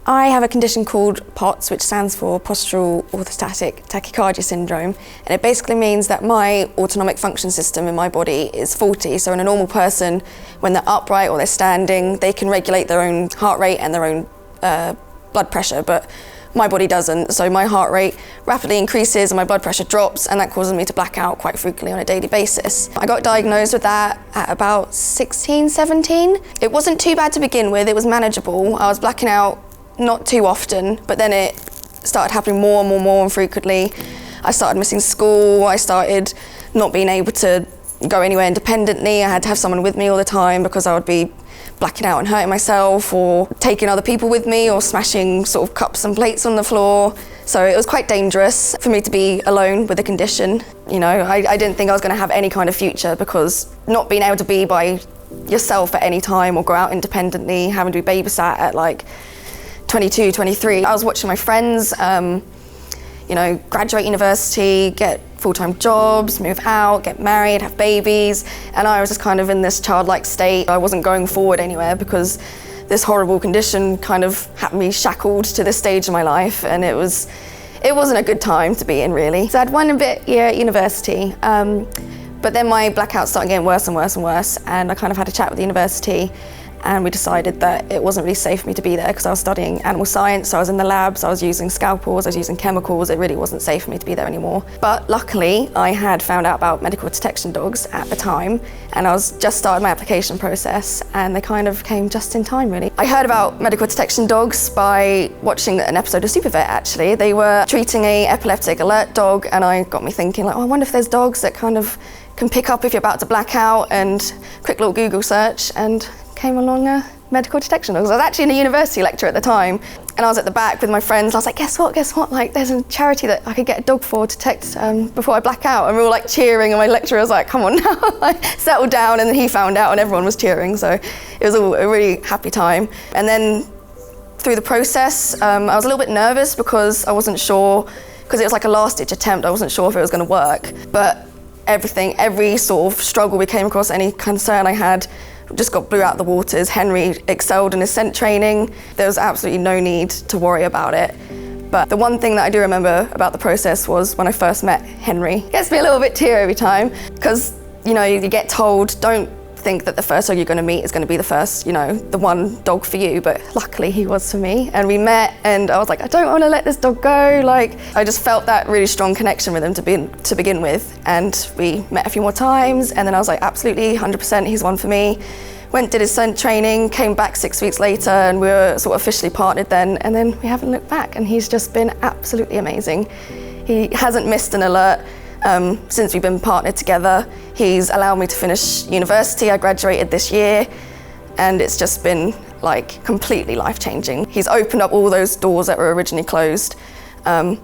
I have a condition called POTS, which stands for postural orthostatic tachycardia syndrome, and it basically means that my autonomic function system in my body is faulty. So in a normal person, when they're upright or they're standing, they can regulate their own heart rate and their own blood pressure, but my body doesn't. So my heart rate rapidly increases and my blood pressure drops, and that causes me to black out quite frequently on a daily basis. I got diagnosed with that at about 16, 17. It wasn't too bad to begin with, it was manageable. I was blacking out not too often, but then it started happening more and frequently. I started missing school, I started not being able to go anywhere independently. I had to have someone with me all the time because I would be blacking out and hurting myself, or taking other people with me, or smashing sort of cups and plates on the floor. So it was quite dangerous for me to be alone with a condition. You know, I didn't think I was going to have any kind of future, because not being able to be by yourself at any time or go out independently, having to be babysat at like 22, 23. I was watching my friends, you know, graduate university, get full-time jobs, move out, get married, have babies, and I was just kind of in this childlike state. I wasn't going forward anywhere because this horrible condition kind of had me shackled to this stage of my life, and it wasn't a good time to be in, really. So I had 1 year at university, but then my blackouts started getting worse and worse and worse, and I kind of had a chat with the university, and we decided that it wasn't really safe for me to be there because I was studying animal science, so I was in the labs, I was using scalpels, I was using chemicals. It really wasn't safe for me to be there anymore. But luckily, I had found out about medical detection dogs at the time, and I was just started my application process, and they kind of came just in time, really. I heard about medical detection dogs by watching an episode of Supervet, actually. They were treating a epileptic alert dog, and I got me thinking, like, oh, I wonder if there's dogs that kind of can pick up if you're about to black out, and quick little Google search, and came along a medical detection dog. I was actually in a university lecture at the time, and I was at the back with my friends. I was like, guess what? Like, there's a charity that I could get a dog for to detect before I black out. And we were all like cheering, and my lecturer was like, come on now, like, settle down. And then he found out, and everyone was cheering. So it was a really happy time. And then through the process, I was a little bit nervous because I wasn't sure, because it was like a last-ditch attempt. I wasn't sure if it was going to work. But every sort of struggle we came across, any concern I had, just got blew out the waters. Henry excelled in his scent training. There was absolutely no need to worry about it. But the one thing that I do remember about the process was when I first met Henry. It gets me a little bit teary every time, because, you know, you get told, don't think that the first dog you're going to meet is going to be the first, you know, the one dog for you. But luckily he was for me, and we met, and I was like, I don't want to let this dog go. Like, I just felt that really strong connection with him to begin with, and we met a few more times, and then I was like, absolutely 100% he's one for me. Went, did his scent training, came back 6 weeks later, and we were sort of officially partnered then, and then we haven't looked back, and he's just been absolutely amazing. He hasn't missed an alert since we've been partnered together. He's allowed me to finish university. I graduated this year, and it's just been like completely life-changing. He's opened up all those doors that were originally closed, and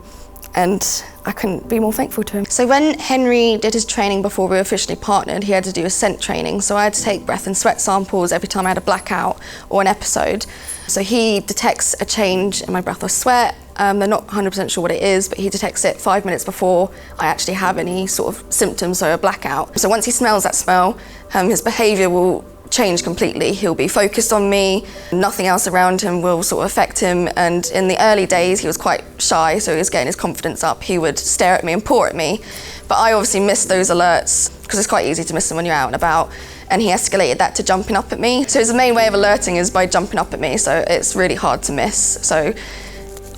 I couldn't be more thankful to him. So when Henry did his training before we were officially partnered, he had to do a scent training. So I had to take breath and sweat samples every time I had a blackout or an episode. So he detects a change in my breath or sweat. They're not 100% sure what it is, but he detects it 5 minutes before I actually have any sort of symptoms, so a blackout. So once he smells that smell, his behaviour will change completely. He'll be focused on me, nothing else around him will sort of affect him. And in the early days, he was quite shy, so he was getting his confidence up. He would stare at me and paw at me. But I obviously missed those alerts, because it's quite easy to miss them when you're out and about. And he escalated that to jumping up at me. So his main way of alerting is by jumping up at me, so it's really hard to miss. So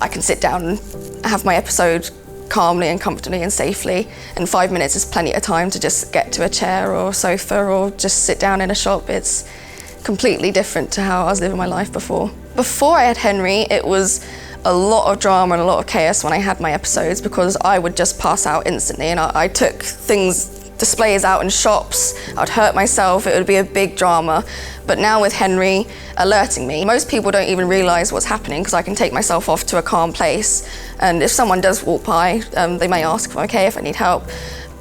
I can sit down and have my episode calmly and comfortably and safely, and 5 minutes is plenty of time to just get to a chair or sofa or just sit down in a shop. It's completely different to how I was living my life before. Before I had Henry, it was a lot of drama and a lot of chaos when I had my episodes, because I would just pass out instantly, and I took displays out in shops, I'd hurt myself, it would be a big drama. But now with Henry alerting me, most people don't even realise what's happening, because I can take myself off to a calm place, and if someone does walk by, they may ask if I'm okay, if I need help,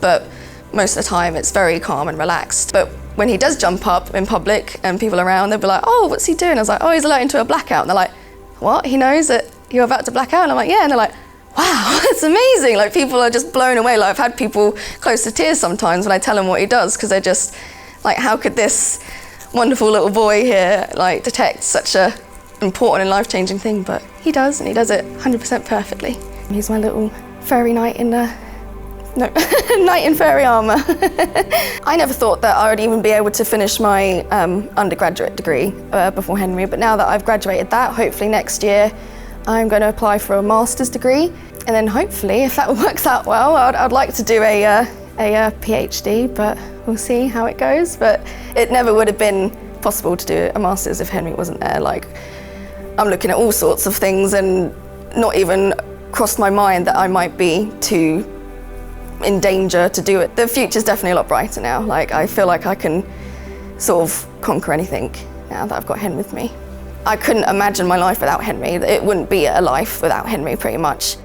but most of the time it's very calm and relaxed. But when he does jump up in public and people around, they'll be like, oh, what's he doing? I was like, oh, he's alerting to a blackout. And they're like, what? He knows that you're about to black out? And I'm like, yeah. And they're like, wow, that's amazing. Like, people are just blown away. Like, I've had people close to tears sometimes when I tell them what he does, because they're just like, how could this wonderful little boy here like detect such a important and life-changing thing, but he does, and he does it 100% perfectly. He's my little furry knight in knight in furry armour. I never thought that I would even be able to finish my undergraduate degree before Henry, but now that I've graduated that, hopefully next year I'm going to apply for a master's degree, and then hopefully, if that works out well, I'd like to do a PhD, but we'll see how it goes. But it never would have been possible to do a master's if Henry wasn't there. Like, I'm looking at all sorts of things and not even crossed my mind that I might be too in danger to do it. The future's definitely a lot brighter now. Like, I feel like I can sort of conquer anything now that I've got Hen with me. I couldn't imagine my life without Henry. It wouldn't be a life without Henry, pretty much.